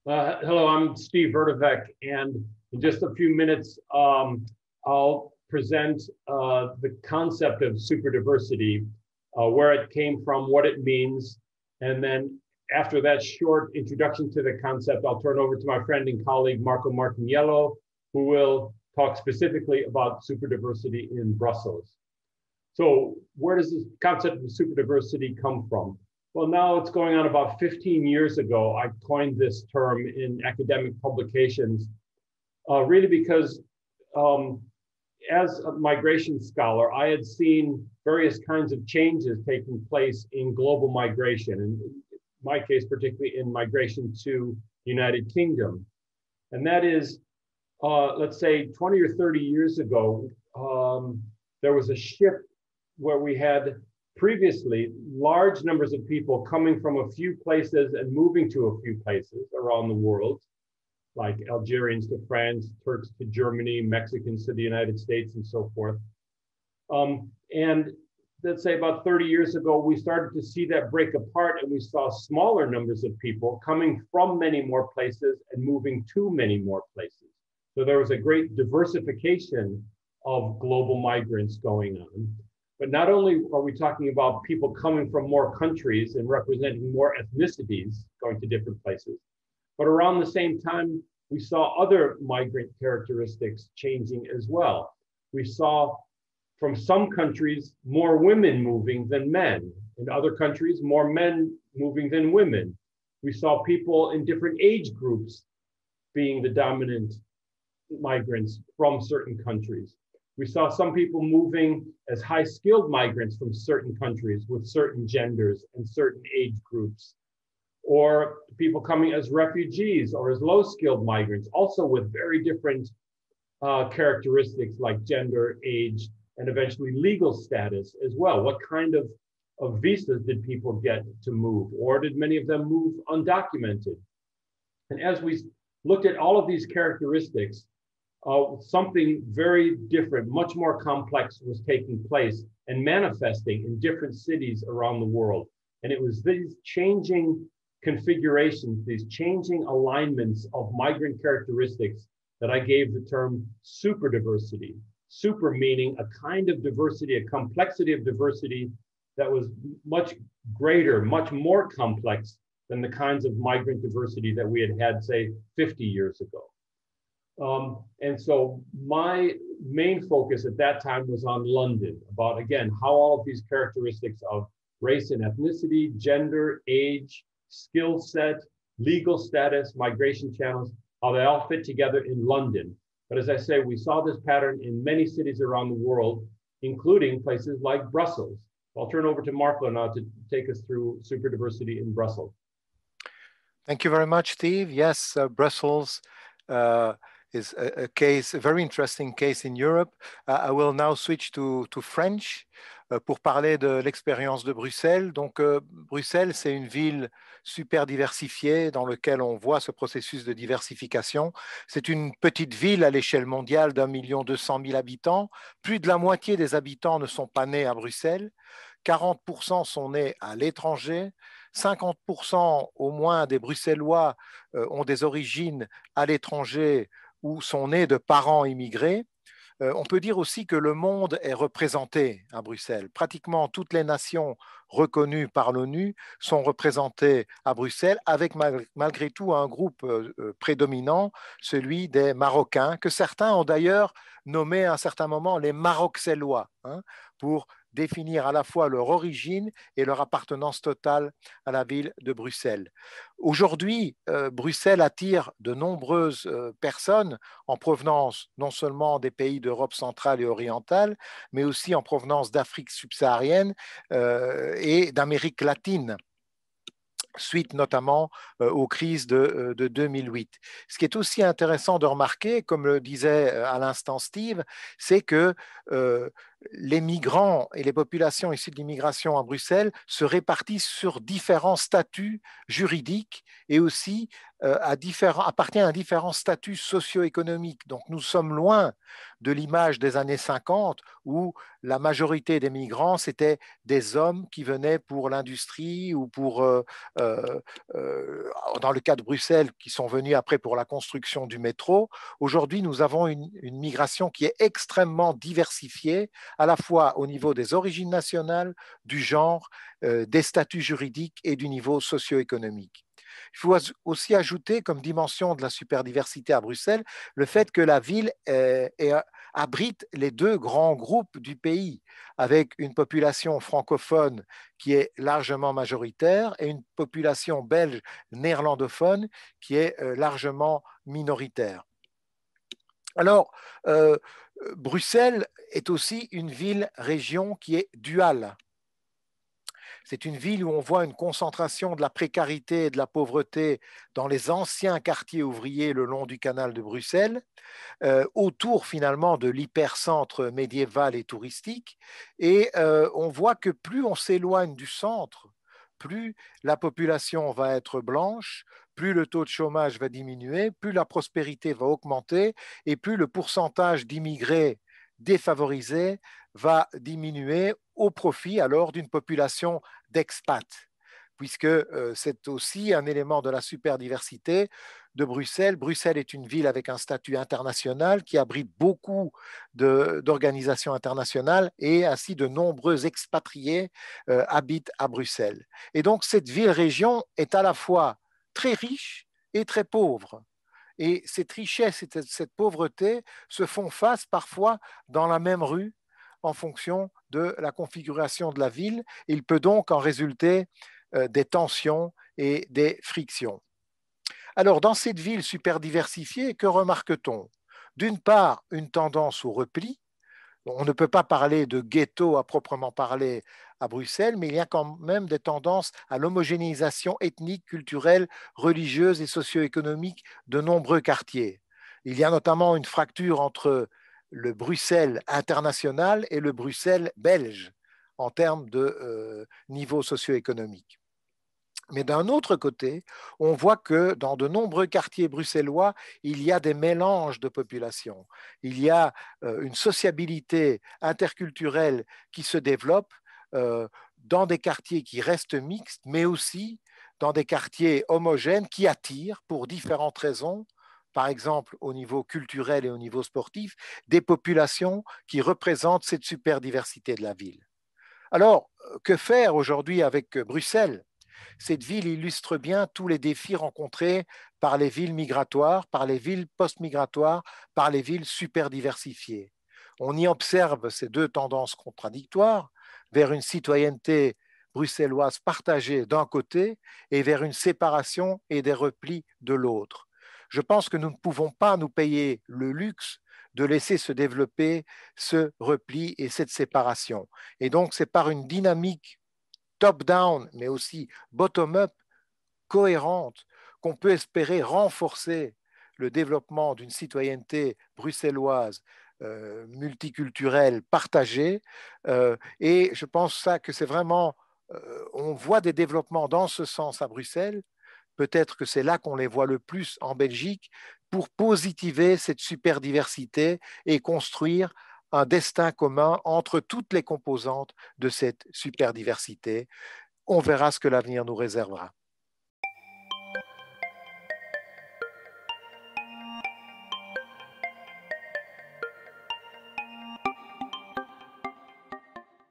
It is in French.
Hello, I'm Steve Verdevec, and in just a few minutes, I'll present the concept of superdiversity, where it came from, what it means, and then after that short introduction to the concept, I'll turn over to my friend and colleague, Marco Martiniello, who will talk specifically about superdiversity in Brussels. So where does this concept of superdiversity come from? Well, now it's going on about 15 years ago. I coined this term in academic publications, really because as a migration scholar, I had seen various kinds of changes taking place in global migration, and in my case, particularly in migration to the United Kingdom. And that is, let's say 20 or 30 years ago, there was a shift where we had previously large numbers of people coming from a few places and moving to a few places around the world, like Algerians to France, Turks to Germany, Mexicans to the United States, and so forth. And let's say about 30 years ago, we started to see that break apart, and we saw smaller numbers of people coming from many more places and moving to many more places. So there was a great diversification of global migrants going on. But not only are we talking about people coming from more countries and representing more ethnicities going to different places, but around the same time, we saw other migrant characteristics changing as well. We saw from some countries more women moving than men. In other countries, more men moving than women. We saw people in different age groups being the dominant migrants from certain countries. We saw some people moving as high-skilled migrants from certain countries with certain genders and certain age groups, or people coming as refugees or as low-skilled migrants, also with very different characteristics like gender, age, and eventually legal status as well. What kind of visas did people get to move, or did many of them move undocumented? And as we looked at all of these characteristics, something very different, much more complex was taking place and manifesting in different cities around the world. And it was these changing configurations, these changing alignments of migrant characteristics that I gave the term superdiversity. Super meaning a kind of diversity, a complexity of diversity that was much greater, much more complex than the kinds of migrant diversity that we had, say, 50 years ago. And so my main focus at that time was on London, about, again, how all of these characteristics of race and ethnicity, gender, age, skill set, legal status, migration channels, how they all fit together in London. But as I say, we saw this pattern in many cities around the world, including places like Brussels. I'll turn over to Marco now to take us through superdiversity in Brussels. Thank you very much, Steve. Yes, Brussels is a case, a very interesting case in Europe. I will now switch to French pour parler de l'expérience de Bruxelles. Donc, Bruxelles, c'est une ville super diversifiée dans laquelle on voit ce processus de diversification. C'est une petite ville à l'échelle mondiale d'1,2 million habitants. Plus de la moitié des habitants ne sont pas nés à Bruxelles. 40% sont nés à l'étranger. 50% au moins des Bruxellois ont des origines à l'étranger ou sont nés de parents immigrés. On peut dire aussi que le monde est représenté à Bruxelles. Pratiquement toutes les nations reconnues par l'ONU sont représentées à Bruxelles, avec malgré tout un groupe prédominant, celui des Marocains, que certains ont d'ailleurs nommé à un certain moment les Maroxellois, pour définir à la fois leur origine et leur appartenance totale à la ville de Bruxelles. Aujourd'hui, Bruxelles attire de nombreuses personnes en provenance non seulement des pays d'Europe centrale et orientale, mais aussi en provenance d'Afrique subsaharienne et d'Amérique latine, suite notamment aux crises de 2008. Ce qui est aussi intéressant de remarquer, comme le disait à l'instant Steve, c'est que les migrants et les populations issues de l'immigration à Bruxelles se répartissent sur différents statuts juridiques et aussi appartiennent à différents statuts socio-économiques. Donc nous sommes loin de l'image des années 50 où la majorité des migrants, c'était des hommes qui venaient pour l'industrie ou pour, dans le cas de Bruxelles, qui sont venus après pour la construction du métro. Aujourd'hui, nous avons une migration qui est extrêmement diversifiée, à la fois au niveau des origines nationales, du genre, des statuts juridiques et du niveau socio-économique. Il faut aussi ajouter comme dimension de la superdiversité à Bruxelles le fait que la ville abrite les deux grands groupes du pays, avec une population francophone qui est largement majoritaire et une population belge néerlandophone qui est largement minoritaire. Alors, Bruxelles est aussi une ville-région qui est duale. C'est une ville où on voit une concentration de la précarité et de la pauvreté dans les anciens quartiers ouvriers le long du canal de Bruxelles, autour finalement de l'hypercentre médiéval et touristique. Et on voit que plus on s'éloigne du centre, plus la population va être blanche, plus le taux de chômage va diminuer, plus la prospérité va augmenter et plus le pourcentage d'immigrés défavorisés va diminuer au profit alors d'une population d'expats, puisque c'est aussi un élément de la superdiversité de Bruxelles. Bruxelles est une ville avec un statut international qui abrite beaucoup d'organisations internationales et ainsi de nombreux expatriés habitent à Bruxelles. Et donc cette ville-région est à la fois très riche et très pauvre. Et cette richesse et cette pauvreté se font face parfois dans la même rue en fonction de la configuration de la ville. Il peut donc en résulter des tensions et des frictions. Alors, dans cette ville super diversifiée, que remarque-t-on? D'une part, une tendance au repli. On ne peut pas parler de ghetto à proprement parler à Bruxelles, mais il y a quand même des tendances à l'homogénéisation ethnique, culturelle, religieuse et socio-économique de nombreux quartiers. Il y a notamment une fracture entre le Bruxelles international et le Bruxelles belge en termes de niveau socio-économique. Mais d'un autre côté, on voit que dans de nombreux quartiers bruxellois, il y a des mélanges de populations. Il y a une sociabilité interculturelle qui se développe dans des quartiers qui restent mixtes, mais aussi dans des quartiers homogènes qui attirent pour différentes raisons, par exemple au niveau culturel et au niveau sportif, des populations qui représentent cette super diversité de la ville. Alors, que faire aujourd'hui avec Bruxelles? Cette ville illustre bien tous les défis rencontrés par les villes migratoires, par les villes post-migratoires, par les villes super diversifiées. On y observe ces deux tendances contradictoires vers une citoyenneté bruxelloise partagée d'un côté et vers une séparation et des replis de l'autre. Je pense que nous ne pouvons pas nous payer le luxe de laisser se développer ce repli et cette séparation. Et donc, c'est par une dynamique top-down, mais aussi bottom-up, cohérente, qu'on peut espérer renforcer le développement d'une citoyenneté bruxelloise multiculturelle partagée. Et je pense ça, que c'est vraiment, on voit des développements dans ce sens à Bruxelles. Peut-être que c'est là qu'on les voit le plus en Belgique pour positiver cette super diversité et construire un destin commun entre toutes les composantes de cette super diversité. On verra ce que l'avenir nous réservera.